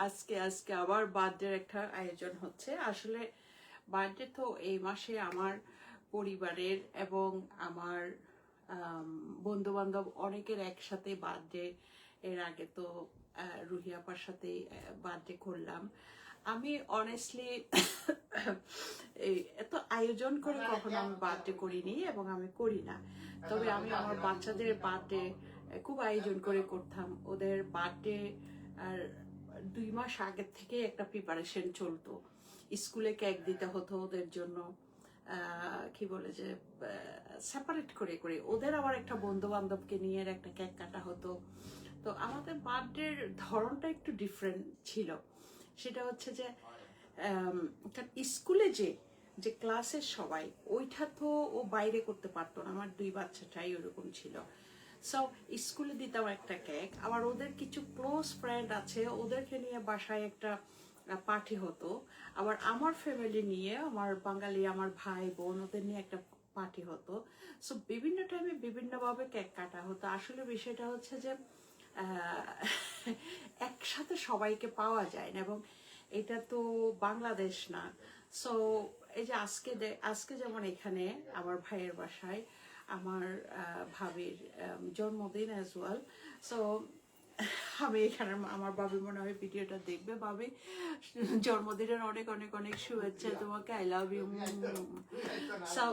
আজকে আজকে আবার বার্থডের একটা আয়োজন হচ্ছে। আসলে বার্থডে তো এই মাসে আমার পরিবারের এবং আমার বন্ধু বান্ধব অনেকের একসাথে বার্থডে। এর আগে তো রুহি আপার সাথে বার্থডে করলাম। আমি অনেস্টলি এত আয়োজন করে কখনো আমি বার্থডে করিনি এবং আমি করি না। তবে আমি আমার বাচ্চাদের বার্থডে খুব আয়োজন করে করতাম। ওদের বার্থডে আর 2 মাস আগের থেকে একটা প্রিপারেশন চলতো। স্কুলে কেক দিতে হতো ওদের জন্য, কি বলে যে সেপারেট করে করে ওদের আবার একটা বন্ধু বান্ধবকে নিয়ে একটা কেক কাটা হতো। তো আমাদের বার্থডের ধরনটা একটু ডিফারেন্ট ছিল। সেটা হচ্ছে যে স্কুলে যে ক্লাসের সবাই ওইটা তো ও বাইরে করতে পারতো না। আমার 2 বাচ্চাটাই ওরকম ছিল। সো স্কুলে দিতাম একটা কেক, আবার ওদের কিছু ক্লোজ ফ্রেন্ড আছে ওদেরকে নিয়ে বাসায় একটা পার্টি হতো। আবার আমার ফ্যামিলি নিয়ে, আমার বাঙালি আমার ভাই বোন ওদের নিয়ে একটা পার্টি হতো। সো বিভিন্ন টাইমে বিভিন্নভাবে কেক কাটা হতো। আসলে বিষয়টা হচ্ছে যে একসাথে সবাইকে পাওয়া যায় না, এবং এটা তো বাংলাদেশ না। সো এই যে আজকে যেমন এখানে আমার ভাইয়ের বাসায় আমার ভাবির জন্মদিন অ্যাজ ওয়েল। সো আমি এখানে, আমার ভাবি মনে হয় ভিডিওটা দেখবে। ভাবি, জন্মদিনের অনেক অনেক অনেক শুভেচ্ছা তোমাকে। I love you. সো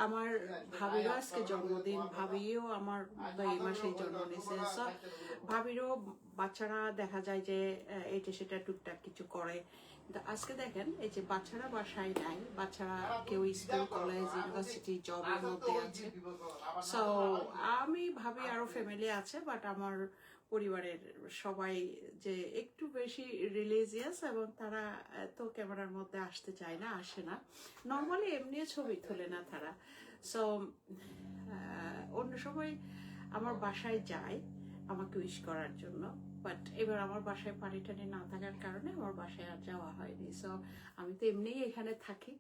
আমার ভাবিরও আজকে জন্মদিন। ভাবিও আমার এই মাসেই জন্ম নিয়েছে। সো ভাবিরও বাচ্চারা দেখা যায় যে এটা সেটা টুকটাক কিছু করে। কিন্তু আজকে দেখেন এই যে বাচ্চারা বাসায় নাই, বাচ্চারা কেউ স্কুল কলেজ ইউনিভার্সিটি জবের মধ্যে আছে। সো আমি ভাবি আরো ফ্যামিলি আছে, বাট আমার পরিবারের সবাই যে একটু বেশি রিলিজিয়াস এবং তারা তো ক্যামেরার মধ্যে আসতে চায় না, আসে না। নর্মালি এমনিও ছবি তোলে না তারা। সো অন্য সময় আমার বাসায় যায় আমাকে উইশ করার জন্য, বাট এবার আমার বাসায় পানি টানি না থাকার কারণে আমার বাসায় আর যাওয়া হয়নি। সো আমি তো এমনিই এখানে থাকি,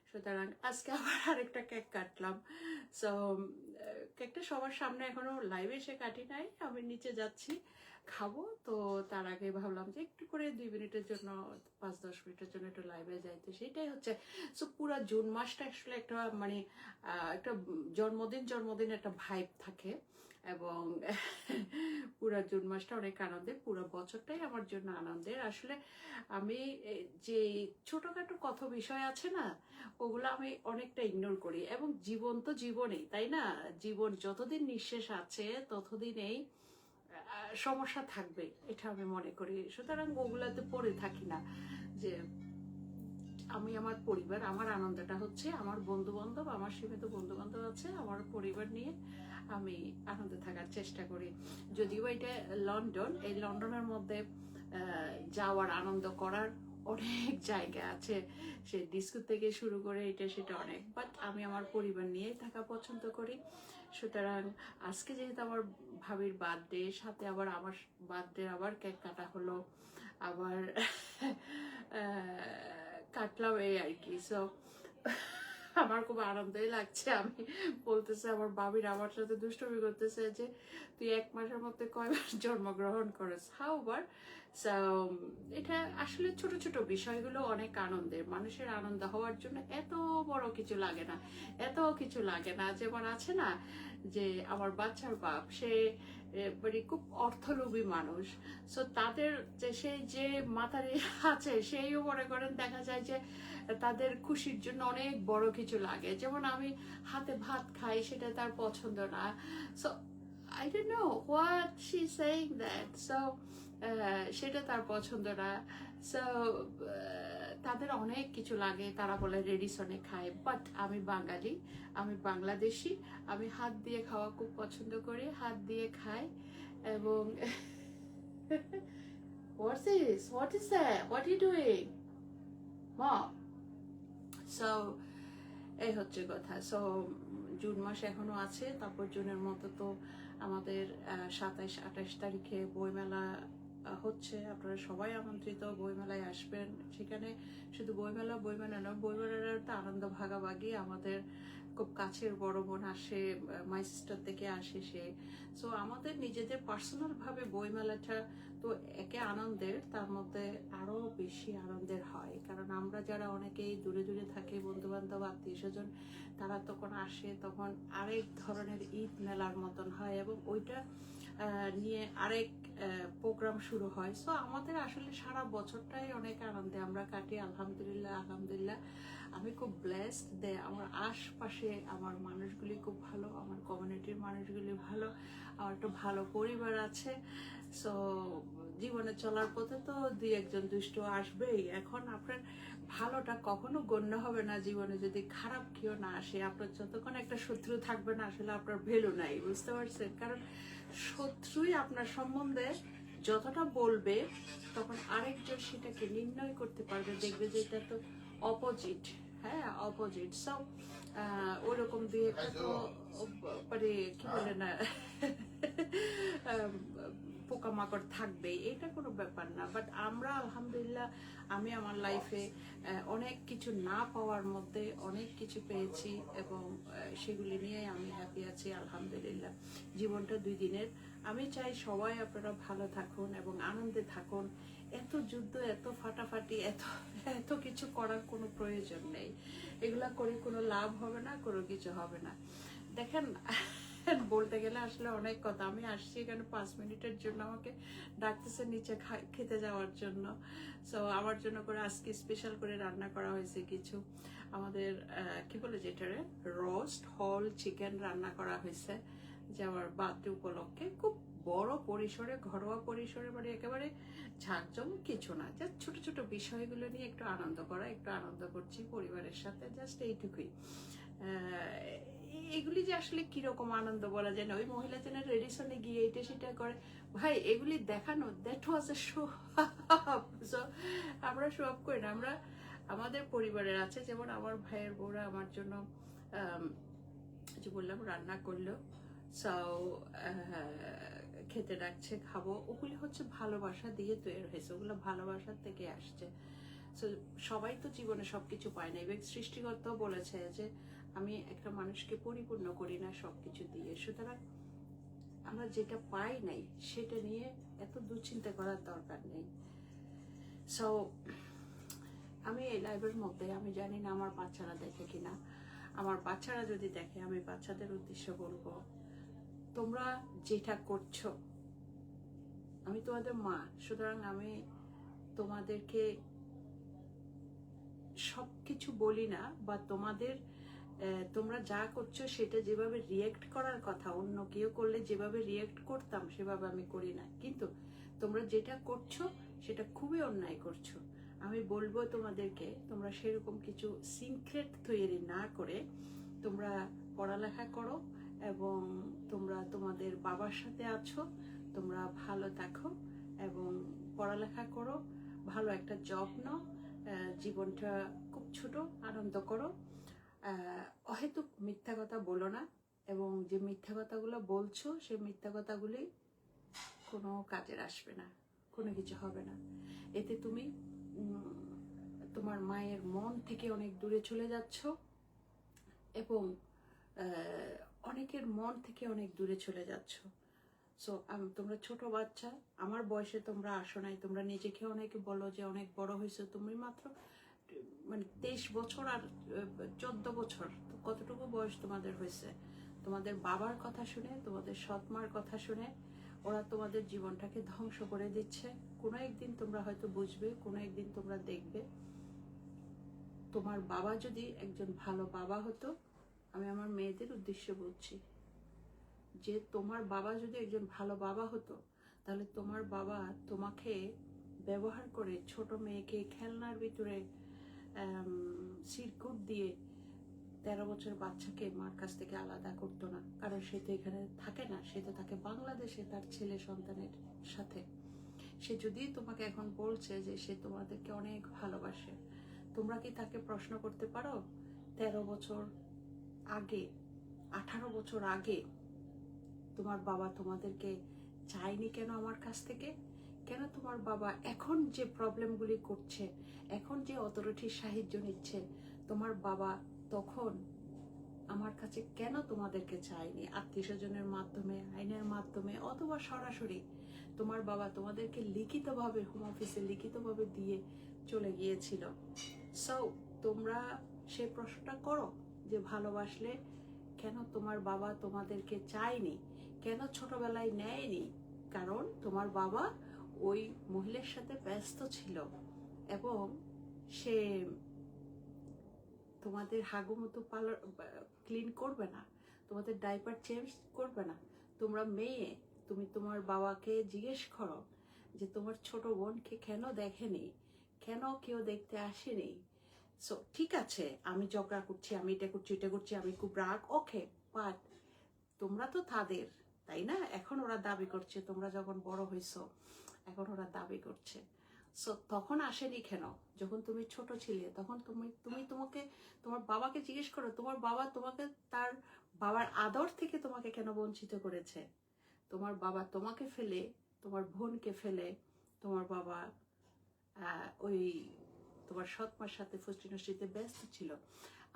সুতরাং আজকে আবার আরেকটা কেক কাটলাম। সো কেকটা সবার সামনে এখনো লাইভে এসে কাটি নাই, আমি নিচে যাচ্ছি খাবো। তো তার আগে ভাবলাম যে একটু করে 2 মিনিটের জন্য, 5-10 মিনিটের জন্য একটু লাইভে যাইতে। সেটাই হচ্ছে। সো পুরো জুন মাসটা আসলে একটা মানে একটা জন্মদিন একটা ভাইব থাকে, এবং পুরো জুন মাসটা অনেক আনন্দের। পুরো বছরটাই আমার জন্য আনন্দের। আসলে আমি যে ছোটখাটো কত বিষয় আছে না, ওগুলো আমি অনেকটা ইগনোর করি। এবং জীবন তো জীবনেই, তাই না? জীবন যতদিন নিঃশেষ আছে ততদিনেই সমস্যা থাকবে, এটা আমি মনে করি। সুতরাং ওগুলাতে পড়ে থাকি না। যে আমি আমার পরিবার, আমার আনন্দটা হচ্ছে আমার বন্ধু বান্ধব, আমার সীমিত বন্ধু বান্ধব আছে, আমার পরিবার নিয়ে আমি আনন্দে থাকার চেষ্টা করি। যদিও এটা লন্ডন, এই লন্ডনের মধ্যে যাওয়ার আনন্দ করার অনেক জায়গা আছে, সে ডিস্কো থেকে শুরু করে এটা সেটা অনেক, বাট আমি আমার পরিবার নিয়েই থাকা পছন্দ করি। সুতরাং আজকে যেহেতু আমার ভাবির বার্থডে, সাথে আবার আমার বার্থডে আবার কেক কাটা হলো, আবার কাটলাম, এই আর কি। সো আমার খুব আনন্দই লাগছে। আমি বলতেছে আমার বাবির আমার সাথে দুষ্টুমি করতেছে যে তুই 1 মাসের মধ্যে কয়বার জন্মগ্রহণ করিস, হাউবার। এটা আসলে ছোট ছোট বিষয়গুলো অনেক আনন্দের। মানুষের আনন্দ হওয়ার জন্য এত বড় কিছু লাগে না, এত কিছু লাগে না। যেমন আছে না যে আমার বাচ্চার বাপ, সে মানে খুব অর্থলোভী মানুষ। সো তাদের যে সেই যে মাথারি আছে, সেইও মনে করেন দেখা যায় যে তাদের খুশির জন্য অনেক বড় কিছু লাগে। যেমন আমি হাতে ভাত খাই, সেটা তার পছন্দ না। So I don't know what she's saying that. So সেটা তার পছন্দ না। সো তাদের অনেক কিছু লাগে, তারা বলে রেডিসনে খায়। বাট আমি বাঙালি, আমি বাংলাদেশি, আমি হাত দিয়ে খাওয়া খুব পছন্দ করি, হাত দিয়ে খাই। এবং what's this? What is that? What are you doing? Mom. So এই হচ্ছে কথা। সো জুন মাস এখনো আছে, তারপর জুনের মতো তো আমাদের 27-28 তারিখে বইমেলা হচ্ছে, আপনারা সবাই আমন্ত্রিত, বইমেলায় আসবেন। সেখানে শুধু বইমেলা নয়, বইমেলার তো আনন্দ ভাগাভাগি। আমাদের খুব কাছের বড় বোন আসে, মাই সিস্টার থেকে আসে সে। সো আমাদের নিজেদের পার্সোনালভাবে বইমেলাটা তো একে আনন্দের, তার মধ্যে আরও বেশি আনন্দের হয়, কারণ আমরা যারা অনেকেই দূরে দূরে থাকি, বন্ধু বান্ধব আত্মীয় স্বজন, তারা তখন আসে, তখন আরেক ধরনের ঈদ মেলার মতন হয়, এবং ওইটা নিয়ে আরেক প্রোগ্রাম শুরু হয়। সো আমাদের আসলে সারা বছরটাই অনেক আনন্দে আমরা কাটি, আলহামদুলিল্লাহ। আমি খুব ব্লেসড যে আমার আশপাশে আমার মানুষগুলি খুব ভালো, আমার কমিউনিটির মানুষগুলি ভালো, আমার একটা ভালো পরিবার আছে। সো জীবনে চলার পথে তো দুই একজন দুষ্ট আসবেই। এখন আপনার ভালোটা কখনো গণ্য হবে না জীবনে যদি খারাপ কেউ না আসে। আপনার যতক্ষণ একটা শত্রু থাকবে না, আসলে আপনার ভ্যালু নাই, বুঝতে পারছেন? কারণ শত্রুই আপনার সম্বন্ধে যতটা বলবে, তখন আরেকজন সেটাকে নির্ণয় করতে পারবে, দেখবে যে এটা তো অপোজিট। হ্যাঁ, অপোজিট। সো ওরকম দিয়ে একটা তো মানে কি বলে না পোকামাকড় থাকবে, এটা কোনো ব্যাপার না। বাট আমরা আলহামদুলিল্লাহ, আমি আমার লাইফে অনেক কিছু না পাওয়ার মধ্যে অনেক কিছু পেয়েছি, এবং সেগুলি নিয়ে আমি হ্যাপি আছি আলহামদুলিল্লাহ। জীবনটা 2 দিনের। আমি চাই সবাই আপনারা ভালো থাকুন এবং আনন্দে থাকুন। এত যুদ্ধ, এত ফাটাফাটি, এত কিছু করার কোনো প্রয়োজন নেই। এগুলা করে কোনো লাভ হবে না, কোনো কিছু হবে না। দেখেন, বলতে গেলে আসলে অনেক কথা। আমি আসছি এখানে 5 মিনিটের জন্য, আমাকে ডাকতেছে নিচে খেতে যাওয়ার জন্য। সো আমার জন্য করে আজকে স্পেশাল করে রান্না করা হয়েছে কিছু, আমাদের কি বলে যেটারে রোস্ট হোল চিকেন রান্না করা হয়েছে, যে আমার বার্থডে উপলক্ষে। খুব বড় পরিসরে, ঘরোয়া পরিসরে, মানে একেবারে ঝাঁকজমক কিছু না, জাস্ট ছোট ছোট বিষয়গুলো নিয়ে একটু আনন্দ করা, একটু আনন্দ করছি পরিবারের সাথে, জাস্ট এইটুকুই। এগুলি যে আসলে কিরকম আনন্দ বলা যায় না, ওই মহিলা যেন রেডিসনে গিয়ে এটা সেটা করে, ভাই এগুলি দেখানো, that was A show up. So আমরা শো আপ করি না, আমরা আমাদের পরিবারের আছে, যেমন আমার ভাইয়ের বউরা আমার জন্য যে বললাম রান্না করলো, সো খেতে ডাকছে, খাবো। ওগুলি হচ্ছে ভালোবাসা দিয়ে তৈরি হয়েছে, ওগুলো ভালোবাসার থেকে আসছে। সো সবাই তো জীবনে সবকিছু পায় না, এবং সৃষ্টিকর্তাও বলেছে যে আমি একটা মানুষকে পরিপূর্ণ করি না সবকিছু দিয়ে। সুতরাং আমরা যেটা পাই নাই সেটা নিয়ে এত দুশ্চিন্তা করার দরকার নেই। সো আমি এই লাইভের মধ্যে, আমি জানি না আমার বাচ্চারা দেখে কিনা, আমার বাচ্চারা যদি দেখে, আমি বাচ্চাদের উদ্দেশ্য বলবো, তোমরা যেটা করছো, আমি তোমাদের মা, সুতরাং আমি তোমাদেরকে সবকিছু বলি না, বা তোমরা যা করছো সেটা যেভাবে রিয়েক্ট করার কথা, অন্য কেউ করলে যেভাবে রিয়েক্ট করতাম সেভাবে আমি করি না, কিন্তু তোমরা যেটা করছো সেটা খুবই অন্যায় করছো। আমি বলবো তোমাদেরকে, তোমরা সেরকম কিছু সিক্রেট তৈরি না করে তোমরা পড়ালেখা করো, এবং তোমরা তোমাদের বাবার সাথে আছো, তোমরা ভালো থাকো এবং পড়ালেখা করো, ভালো একটা জব নাও, জীবনটা খুব ছোট, আনন্দ করো। অহেতুক মিথ্যা কথা বলো না, এবং যে মিথ্যা কথাগুলো বলছো সেই মিথ্যা কথাগুলি কোনো কাজের আসবে না, কোনো কিছু হবে না। এতে তুমি তোমার মায়ের মন থেকে অনেক দূরে চলে যাচ্ছ, এবং অনেকের মন থেকে অনেক দূরে চলে যাচ্ছ। সো তোমরা ছোট বাচ্চা, আমার বয়সে তোমরা আসো নাই, তোমরা নিজেকে অনেকে বলো যে অনেক বড় হয়েছে, তুমি মাত্র মানে 23 বছর আর 14 বছর, তো কতটুকু বয়স তোমাদের হয়েছে? তোমাদের বাবার কথা শুনে, তোমাদের সৎমার কথা শুনে ওরা তোমাদের জীবনটাকে ধ্বংস করে দিচ্ছে। কোনো একদিন তোমরা হয়তো বুঝবে, কোনো একদিন তোমরা দেখবে তোমার বাবা যদি একজন ভালো বাবা হতো। আমি আমার মেয়েদের উদ্দেশ্যে বলছি যে তোমার বাবা যদি একজন ভালো বাবা হতো, তাহলে তোমার বাবা তোমাকে ব্যবহার করে ছোট মেয়েকে খেলনার ভিতরে সিরকুট দিয়ে 13 বছর বাচ্চাকে মার কাছ থেকে আলাদা করতো না, কারণ সে তো এখানে থাকে না, সে তো থাকে বাংলাদেশে তার ছেলে সন্তানের সাথে। সে যদি তোমাকে এখন বলছে যে সে তোমাদেরকে অনেক ভালোবাসে, তোমরা কি তাকে প্রশ্ন করতে পারো 13 বছর আগে, 18 বছর আগে তোমার বাবা তোমাদেরকে চায়নি কেন আমার কাছ থেকে? কেন তোমার বাবা এখন যে প্রবলেমগুলি করছে, এখন যে অথরিটির সাহায্য নিচ্ছে, তোমার বাবা তখন আমার কাছে কেন তোমাদেরকে চায়নি? আত্মীয় স্বজনের মাধ্যমে, আইনের মাধ্যমে, অথবা সরাসরি তোমার বাবা তোমাদেরকে লিখিতভাবে হোম অফিসে লিখিতভাবে দিয়ে চলে গিয়েছিল। সো তোমরা সেই প্রশ্নটা করো যে ভালোবাসলে কেন তোমার বাবা তোমাদেরকে চায়নি, কেন ছোটবেলায় নেয়নি? কারণ তোমার বাবা ওই মহিলার সাথে ব্যস্ত ছিল এবং সে তোমাদের হাগুমতো ক্লিন করবে না, তোমাদের ডাইপার চেঞ্জ করবে না। তোমরা মেয়ে, তুমি তোমার বাবাকে জিজ্ঞেস করো যে তোমার ছোট বোনকে কেন দেখেনি, কেন কেউ দেখতে আসেনি। সো ঠিক আছে, আমি ঝগড়া করছি, আমি এটা করছি, এটা করছি, আমি খুব রাগ, ওকে, বাট তোমরা তো তাদের, তাই না? এখন ওরা দাবি করছে, তোমরা যখন বড় হয়েছো এখন ওরা দাবি করছে। সো তখন আসেনি কেন? যখন তুমি ছোট ছিলে তখন তোমাকে তোমার বাবাকে জিজ্ঞেস করো, তোমার বাবা তোমাকে তার বাবার আদর থেকে তোমাকে কেন বঞ্চিত করেছে? তোমার বাবা তোমাকে ফেলে, তোমার বোনকে ফেলে, তোমার বাবা ওই তোমার সৎমার সাথে ফষ্টি নষ্টিতে ব্যস্ত ছিল।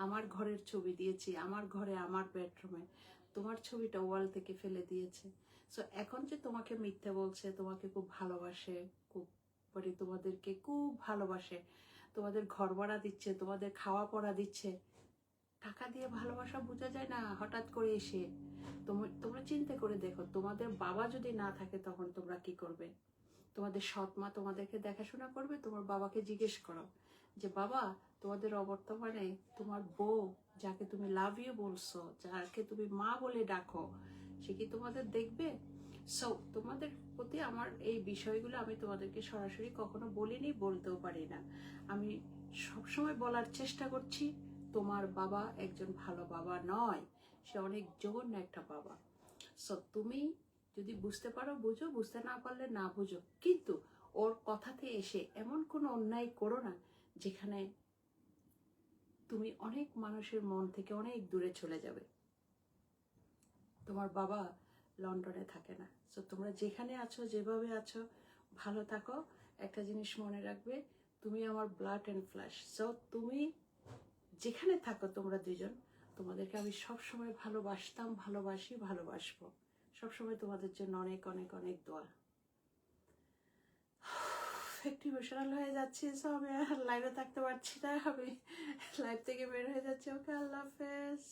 আমার ঘরের ছবি দিয়েছি, আমার ঘরে, আমার বেডরুমে তোমার ছবিটা ওয়াল থেকে ফেলে দিয়েছে। সো এখন যে তোমাকে মিথ্যে বলছে, তোমাকে খুব ভালোবাসে, খুব মানে তোমাদেরকে খুব ভালোবাসে, তোমাদের ঘর ভাড়া দিচ্ছে, তোমাদের খাওয়া পড়া দিচ্ছে, টাকা দিয়ে ভালোবাসা বোঝা যায় না হঠাৎ করে এসে। তোমরা চিন্তা করে দেখো, তোমাদের বাবা যদি না থাকে তখন তোমরা কি করবে? তোমাদের সৎ মা তোমাদেরকে দেখাশোনা করবে? তোমার বাবাকে জিজ্ঞেস করো যে বাবা, তোমাদের অবর্তমানে তোমার বউ, যাকে তুমি লাভ ইউ বলছো, যাকে তুমি মা বলে ডাকো, সে কি তোমাদের দেখবে? সো তোমাদের প্রতি আমার এই বিষয়গুলো আমি তোমাদেরকে সরাসরি কখনো বলিনি, বলতেও পারি না। আমি সবসময় বলার চেষ্টা করছি, তোমার বাবা একজন ভালো বাবা নয়, সে অনেক জঘন্য একটা বাবা। সো তুমি যদি বুঝতে পারো বুঝো, বুঝতে না পারলে না বুঝো, কিন্তু ওর কথাতে এসে এমন কোনো অন্যায় করো না যেখানে তুমি অনেক মানুষের মন থেকে অনেক দূরে চলে যাবে। তোমার বাবা লন্ডনে থাকে না। সো তোমরা যেখানে আছো, যেভাবে আছো, ভালো থাকো। একটা জিনিস মনে রাখবে, তুমি আমার ব্লাড অ্যান্ড ফ্ল্যাশ। সো তুমি যেখানে থাকো তোমরা দুজন, তোমাদেরকে আমি সবসময় ভালোবাসতাম, ভালোবাসি, ভালোবাসবো। সবসময় তোমাদের জন্য অনেক অনেক অনেক দোয়া। একটু ইমোশনাল হয়ে যাচ্ছি, সো আমি আর লাইভে থাকতে পারছি না, আমি লাইভ থেকে বের হয়ে যাচ্ছি। ওকে, আল্লাহ হাফেজ।